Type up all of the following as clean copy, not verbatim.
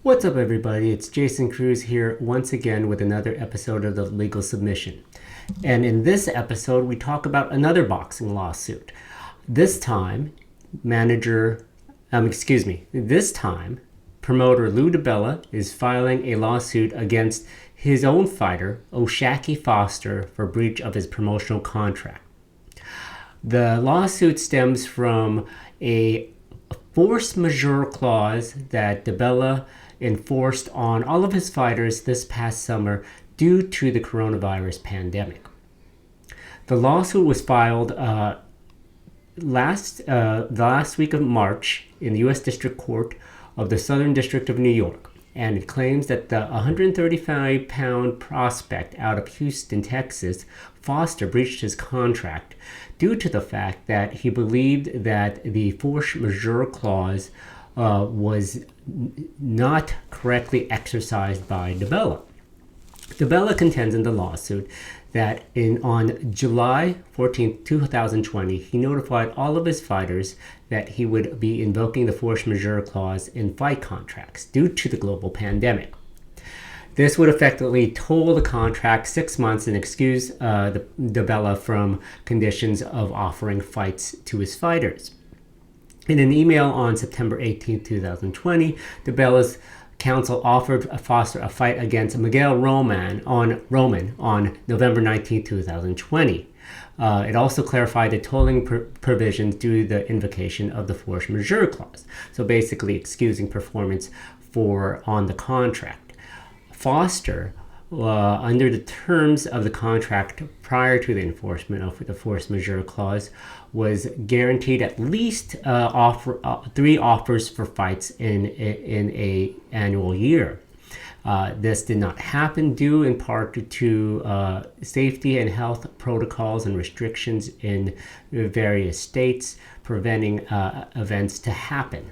What's up, everybody? It's Jason Cruz here once again with another episode of the Legal Submission. And in this episode, we talk about another boxing lawsuit. This time, promoter Lou DiBella is filing a lawsuit against his own fighter, O'Shaquie Foster, for breach of his promotional contract. The lawsuit stems from a force majeure clause that DiBella enforced on all of his fighters this past summer due to the coronavirus pandemic. The lawsuit was filed the last week of March in the U.S. District Court of the Southern District of New York, and it claims that the 135-pound prospect out of Houston, Texas, Foster, breached his contract due to the fact that he believed that the force majeure clause was not correctly exercised by DiBella. DiBella contends in the lawsuit that on July 14, 2020, he notified all of his fighters that he would be invoking the force majeure clause in fight contracts due to the global pandemic. This would effectively toll the contract 6 months and excuse DiBella from conditions of offering fights to his fighters. In an email on September 18, 2020, DiBella's counsel offered Foster a fight against Miguel Roman on November 19, 2020. It also clarified the tolling provisions due to the invocation of the force majeure clause, so basically excusing performance on the contract. Foster, under the terms of the contract prior to the enforcement of the force majeure clause, was guaranteed at least 3 offers for fights in a annual year. This did not happen due in part to safety and health protocols and restrictions in various states preventing events to happen.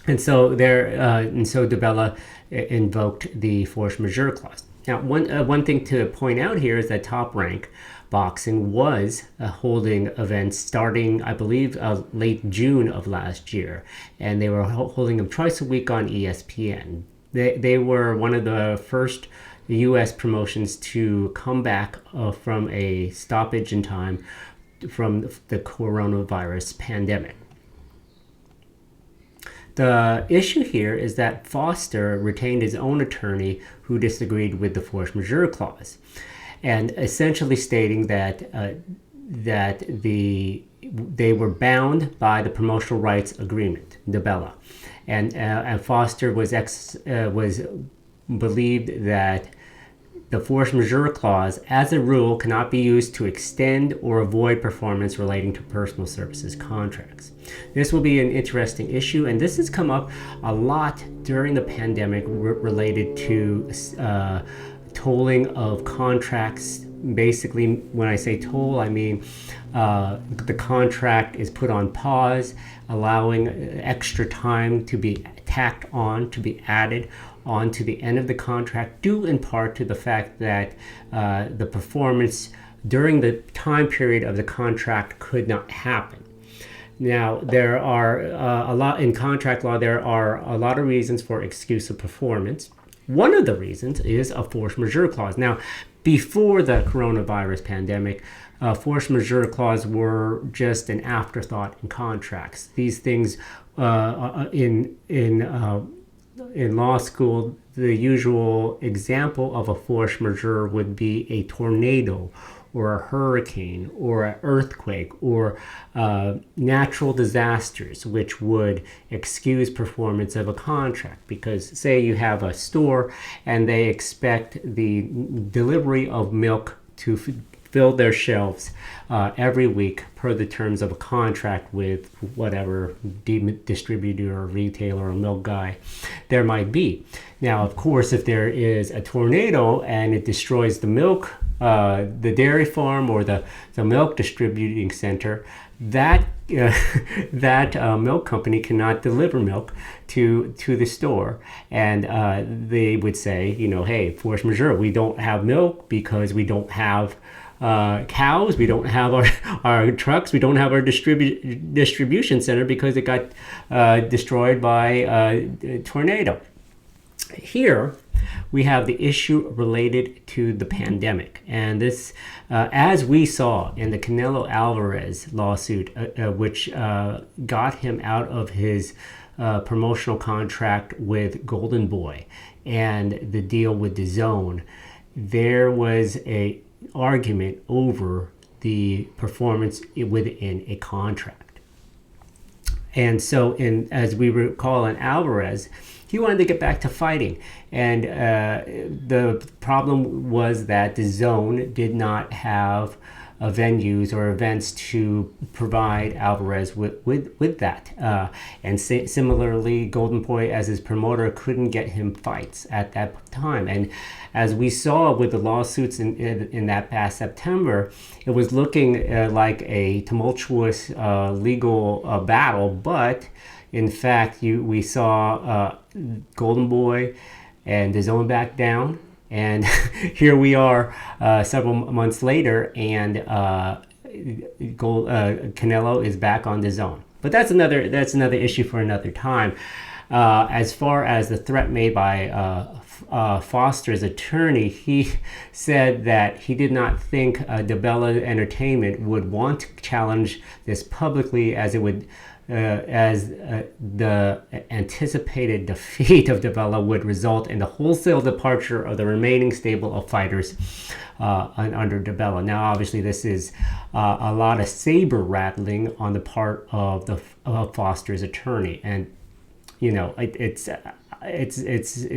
And so DiBella invoked the force majeure clause. Now, one thing to point out here is that Top Rank Boxing was holding events starting, I believe, late June of last year, and they were holding them twice a week on ESPN. They were one of the first U.S. promotions to come back from a stoppage in time from the coronavirus pandemic. The issue here is that Foster retained his own attorney who disagreed with the force majeure clause, and essentially stating that they were bound by the promotional rights agreement, DiBella, and Foster was believed that the force majeure clause, as a rule, cannot be used to extend or avoid performance relating to personal services contracts. This will be an interesting issue, and this has come up a lot during the pandemic related to tolling of contracts. Basically, when I say toll, I mean the contract is put on pause, allowing extra time to be tacked on, to be added on to the end of the contract, due in part to the fact that the performance during the time period of the contract could not happen. Now, there are in contract law, there are a lot of reasons for excuse of performance. One of the reasons is a force majeure clause. Now, before the coronavirus pandemic, force majeure clause were just an afterthought in contracts. These things in law school, the usual example of a force majeure would be a tornado or a hurricane or an earthquake or natural disasters, which would excuse performance of a contract. Because say you have a store and they expect the delivery of milk to fill their shelves every week per the terms of a contract with whatever distributor or retailer or milk guy there might be. Now, of course, if there is a tornado and it destroys the milk, the dairy farm or the milk distributing center, that milk company cannot deliver milk to the store, and they would say, hey, force majeure, we don't have milk because we don't have cows, we don't have our trucks, we don't have our distribution center because it got destroyed by a tornado. Here, we have the issue related to the pandemic. And this, as we saw in the Canelo Alvarez lawsuit, which got him out of his promotional contract with Golden Boy and the deal with DAZN, there was a argument over the performance within a contract. And so, as we recall in Alvarez, he wanted to get back to fighting. And the problem was that DAZN did not have venues or events to provide Alvarez with that. And similarly, Golden Boy, as his promoter, couldn't get him fights at that time. And as we saw with the lawsuits in that past September, it was looking like a tumultuous legal battle, but in fact, we saw Golden Boy and DAZN back down, and here we are several months later, and Canelo is back on DAZN. But that's another issue for another time. As far as the threat made by Foster's attorney, he said that he did not think DiBella Entertainment would want to challenge this publicly, as it would the anticipated defeat of DiBella would result in the wholesale departure of the remaining stable of fighters under DiBella. Now, obviously, this is a lot of saber rattling on the part of the Foster's attorney, and it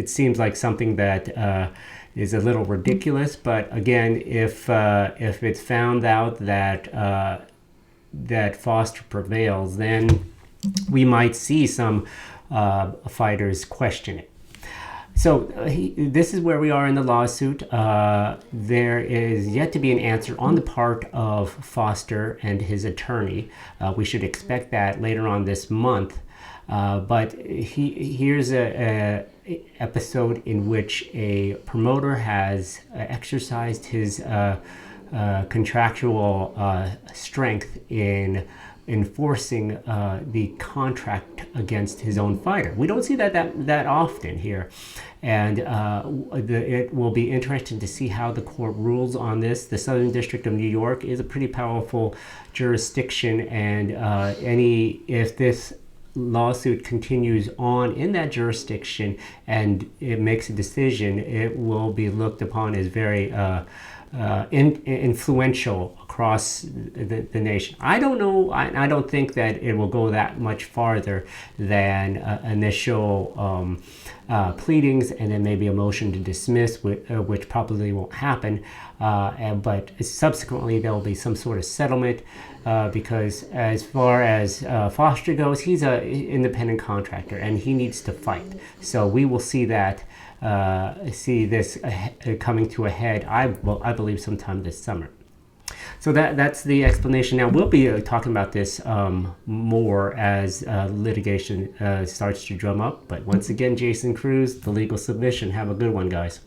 seems like something that is a little ridiculous. But again, if it's found out that that Foster prevails, then we might see some fighters question it. So this is where we are in the lawsuit. There is yet to be an answer on the part of Foster and his attorney. We should expect that later on this month. But here's a episode in which a promoter has exercised his contractual strength in enforcing the contract against his own fighter. We don't see that often here, and it will be interesting to see how the court rules on this. The Southern District of New York is a pretty powerful jurisdiction, and if this lawsuit continues on in that jurisdiction and it makes a decision, it will be looked upon as very influential across the nation. I don't know. I don't think that it will go that much farther than initial pleadings and then maybe a motion to dismiss, which probably won't happen. But subsequently, there will be some sort of settlement because as far as Foster goes, he's an independent contractor and he needs to fight. So we will see that. See this coming to a head, I believe, sometime this summer. So that's the explanation. Now, we'll be talking about this more as litigation starts to drum up. But once again, Jason Cruz, The Legal Submission. Have a good one, guys.